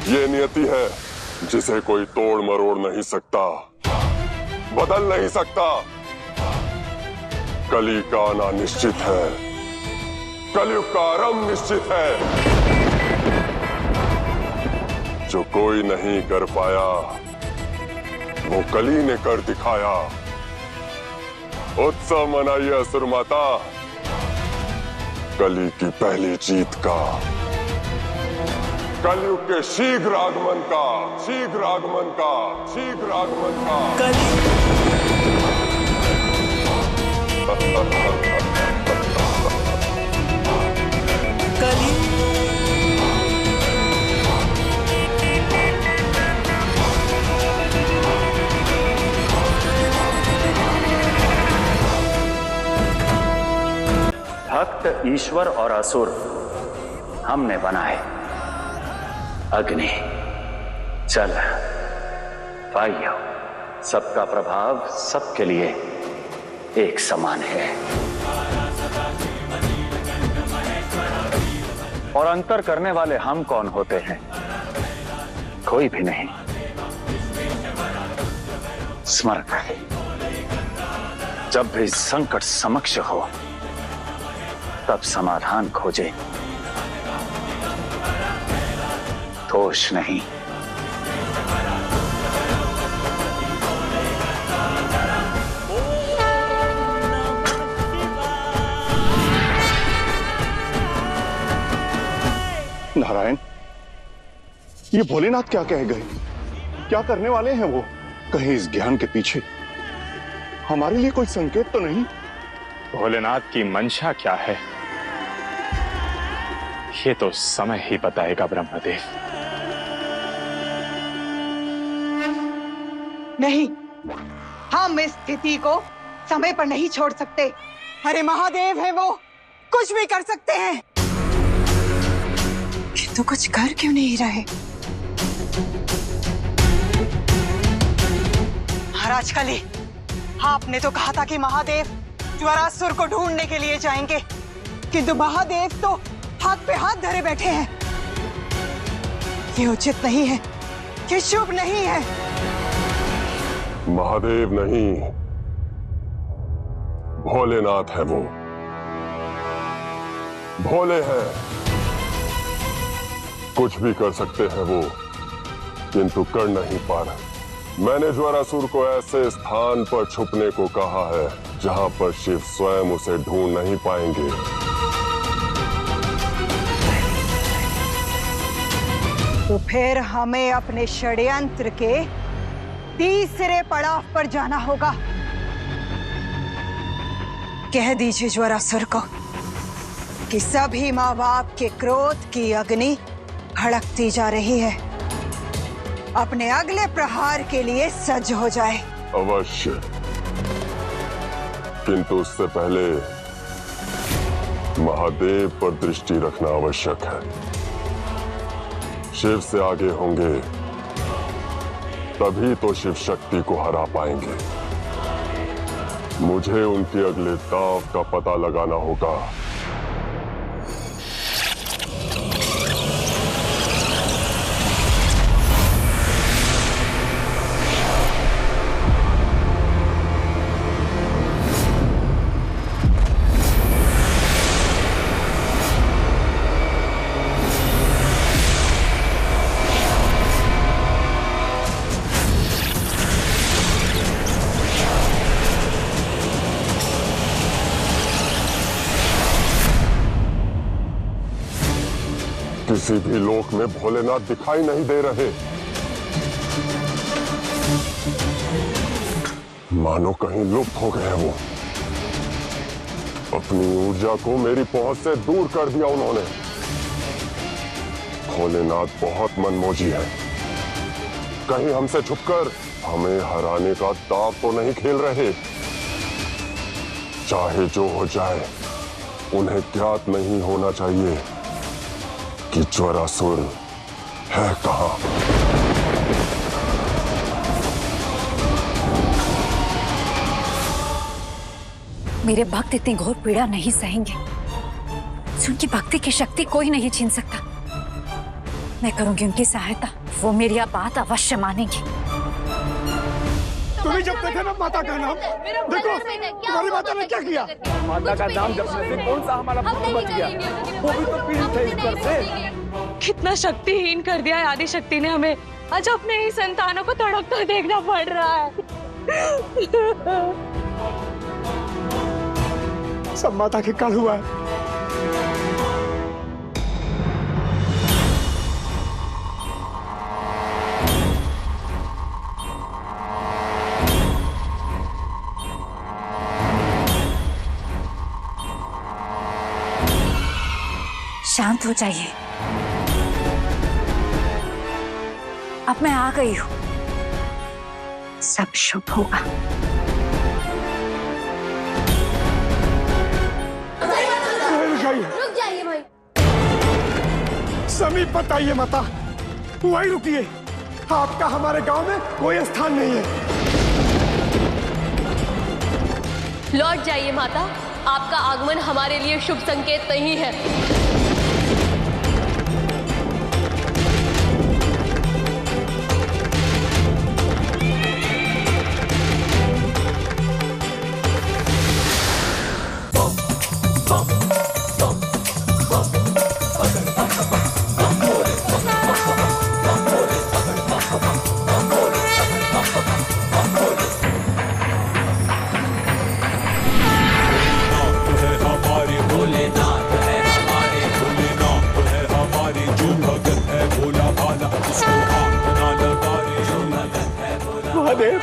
ये नियति है जिसे कोई तोड़ मरोड़ नहीं सकता, बदल नहीं सकता। कली का आना निश्चित है, कलयुग का आरंभ निश्चित है। जो कोई नहीं कर पाया वो कली ने कर दिखाया। उत्सव मनाइए असुर माता, कली की पहली जीत का, कलयुग के शीघ्र आगमन का, शीघ्र आगमन का, शीघ्र आगमन का। कली भक्त ईश्वर और असुर हमने बनाए। अग्नि, जल, वायु, सबका प्रभाव सबके लिए एक समान है और अंतर करने वाले हम कौन होते हैं? कोई भी नहीं। स्मरण रहे, जब भी संकट समक्ष हो तब समाधान खोजे, दोष नहीं। नारायण, ये भोलेनाथ क्या कह गए? क्या करने वाले हैं वो? कहीं इस ज्ञान के पीछे हमारे लिए कोई संकेत तो नहीं? भोलेनाथ की मंशा क्या है, ये तो समय ही बताएगा ब्रह्मदेव। नहीं, हम इस स्थिति को समय पर नहीं छोड़ सकते। अरे महादेव है वो, कुछ भी कर सकते हैं। किंतु कुछ कर क्यों नहीं रहे? महाराज कली, आपने तो कहा था कि महादेव ज्वरासुर को ढूंढने के लिए जाएंगे, किंतु महादेव तो हाथ पे हाथ धरे बैठे हैं। ये उचित नहीं है, ये शुभ नहीं है। महादेव नहीं, भोलेनाथ है वो। भोले हैं, कुछ भी कर सकते हैं वो, किंतु कर नहीं पा रहे। मैंने ज्वरासुर को ऐसे स्थान पर छुपने को कहा है जहां पर शिव स्वयं उसे ढूंढ नहीं पाएंगे। तो फिर हमें अपने षड्यंत्र के तीसरे पड़ाव पर जाना होगा। कह दीजिए ज्वरासुर को कि सभी माँ बाप के क्रोध की अग्नि भड़कती जा रही है, अपने अगले प्रहार के लिए सज्ज हो जाए। अवश्य, किंतु उससे पहले महादेव पर दृष्टि रखना आवश्यक है। शिव से आगे होंगे तभी तो शिव शक्ति को हरा पाएंगे। मुझे उनके अगले दांव का पता लगाना होगा। किसी भी लोक में भोलेनाथ दिखाई नहीं दे रहे, मानो कहीं लुप्त हो गए वो। अपनी ऊर्जा को मेरी पहुंच से दूर कर दिया उन्होंने। भोलेनाथ बहुत मनमोजी है, कहीं हमसे छुपकर हमें हराने का दांव तो नहीं खेल रहे। चाहे जो हो जाए, उन्हें ज्ञात नहीं होना चाहिए कि ज्वरासुर है कहां। मेरे भक्त इतनी घोर पीड़ा नहीं सहेंगे। उनकी भक्ति की शक्ति कोई नहीं छीन सकता। मैं करूंगी उनकी सहायता, वो मेरी यह बात अवश्य मानेगी। तुम्हें जब देखे ना माता का नाम, देखो तुम्हारी माता ने क्या किया। माता का नाम जपने से कौन सा हमारा पुत्र बच गया? वो भी तो पीड़ित है इस डर से। कितना शक्तिहीन कर दिया है आदि शक्ति ने हमें। आज अपने ही संतानों को तड़पता देखना पड़ रहा है। सब माता के काल हुआ है। शांत हो जाइए, अब मैं आ गई हूं, सब शुभ होगा। रुक जाइए भाई। समीप बताइए माता, वही रुकिए। आपका हमारे गांव में कोई स्थान नहीं है। लौट जाइए माता, आपका आगमन हमारे लिए शुभ संकेत नहीं है। महादेव,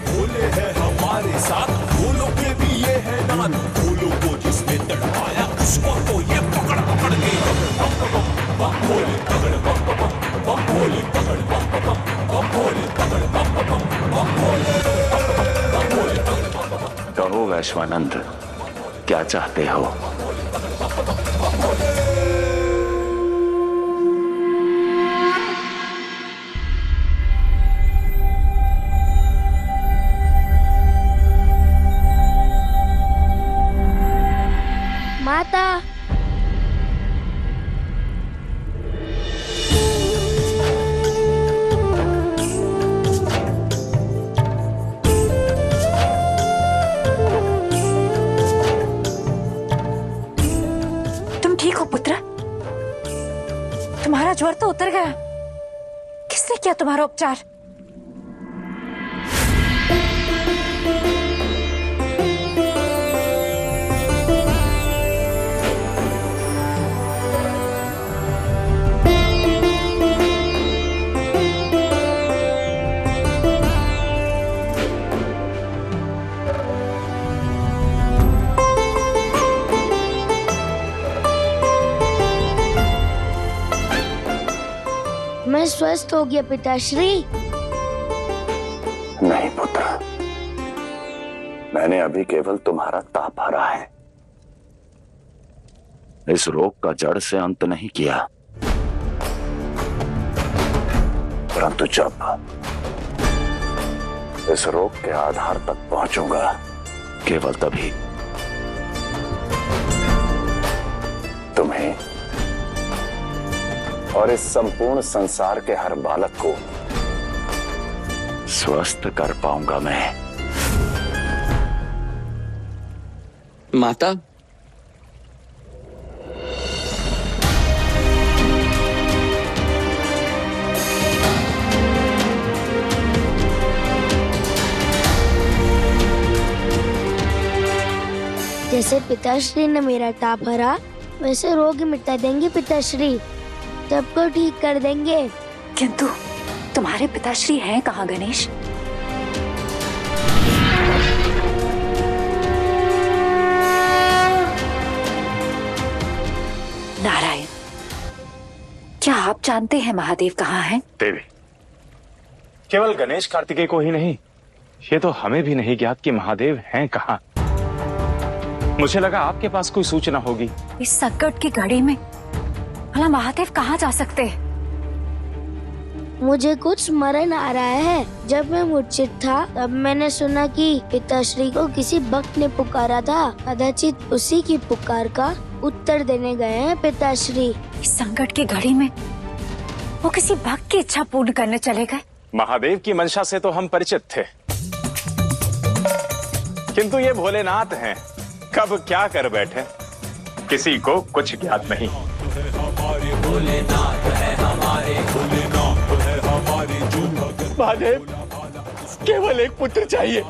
भोले है हमारे साथ, भोलों के भी ये है नाम। भोलों को जिसने तड़पाया उसको तो ये पकड़ पकड़ के भोले पकड़ भोले पकड़ भोले पकड़। कहो वैश्वानंद, क्या चाहते हो? माता, तुम ठीक हो पुत्र? तुम्हारा ज्वर तो उतर गया। किसने किया तुम्हारा उपचार? मैं स्वस्थ हो गया पिताश्री। नहीं पुत्र, मैंने अभी केवल तुम्हारा ताप हरा है, इस रोग का जड़ से अंत नहीं किया। परंतु जब इस रोग के आधार तक पहुंचूंगा, केवल तभी तुम्हें और इस संपूर्ण संसार के हर बालक को स्वस्थ कर पाऊंगा मैं। माता, जैसे पिताश्री ने मेरा ताप हरा, वैसे रोग मिटा देंगे पिताश्री, सबको ठीक कर देंगे। किंतु तुम्हारे पिताश्री हैं कहाँ गणेश? नारायण, क्या आप जानते हैं महादेव कहाँ हैं? देवी, केवल गणेश कार्तिकेय को ही नहीं, ये तो हमें भी नहीं ज्ञात कि महादेव हैं कहाँ। मुझे लगा आपके पास कोई सूचना होगी। इस संकट की घड़ी में भला महादेव कहाँ जा सकते हैं? मुझे कुछ स्मरण आ रहा है। जब मैं मूर्छित था तब मैंने सुना कि पिताश्री को किसी भक्त ने पुकारा था। कदाचित उसी की पुकार का उत्तर देने गए हैं पिताश्री। इस संकट की घड़ी में वो किसी भक्त की इच्छा पूर्ण करने चले गए। महादेव की मंशा से तो हम परिचित थे, किंतु ये भोलेनाथ हैं, कब क्या कर बैठे किसी को कुछ ज्ञात नहीं। महादेव, केवल एक पुत्र चाहिए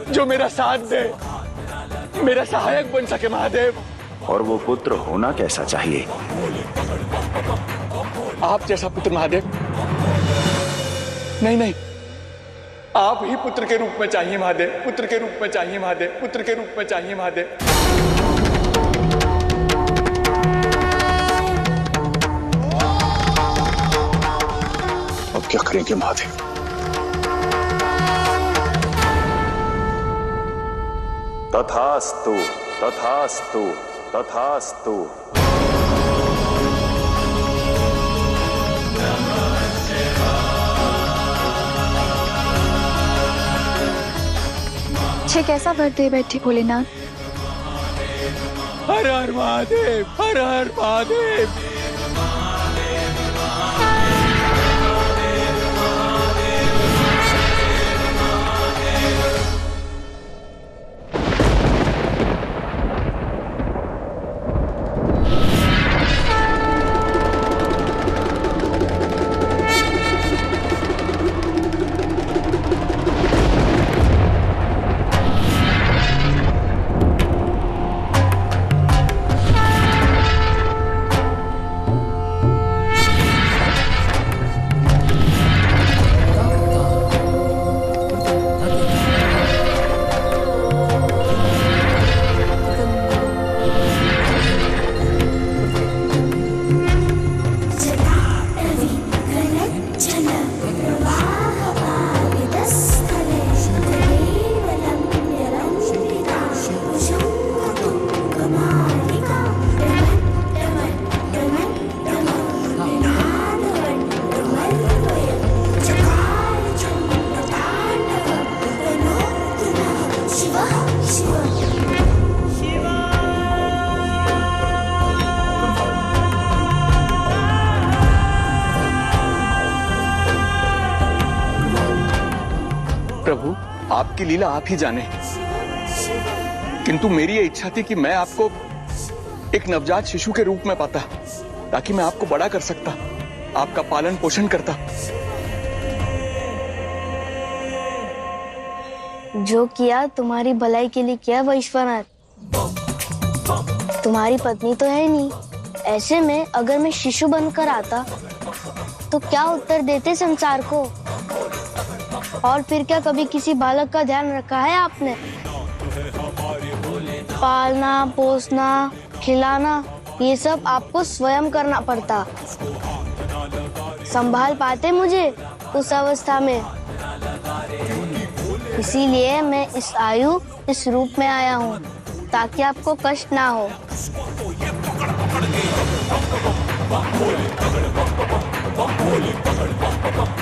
जो मेरा साथ दे, मेरा सहायक बन सके महादेव। और वो पुत्र होना कैसा चाहिए? आप जैसा पुत्र महादेव। नहीं नहीं, आप ही पुत्र के रूप में चाहिए महादेव, पुत्र के रूप में चाहिए महादेव, पुत्र के रूप में चाहिए महादेव। अब क्या करेंगे महादेव? तथास्तु, तथास्तु, तथास्तु। छे कैसा बर्थडे बैठे भोलेनाथ। हर हर महादेव, हर हर महादेव। प्रभु, आपकी लीला आप ही जाने, किंतु मेरी ये इच्छा थी कि मैं आपको एक नवजात शिशु के रूप में पाता, ताकि मैं आपको बड़ा कर सकता, आपका पालन पोषण करता। जो किया तुम्हारी भलाई के लिए किया वैश्वनाथ। तुम्हारी पत्नी तो है नहीं, ऐसे में अगर मैं शिशु बनकर आता तो क्या उत्तर देते संसार को? और फिर क्या कभी किसी बालक का ध्यान रखा है आपने? पालना, पोसना, खिलाना, ये सब आपको स्वयं करना पड़ता। संभाल पाते मुझे उस अवस्था में? इसीलिए मैं इस आयु, इस रूप में आया हूँ, ताकि आपको कष्ट ना हो।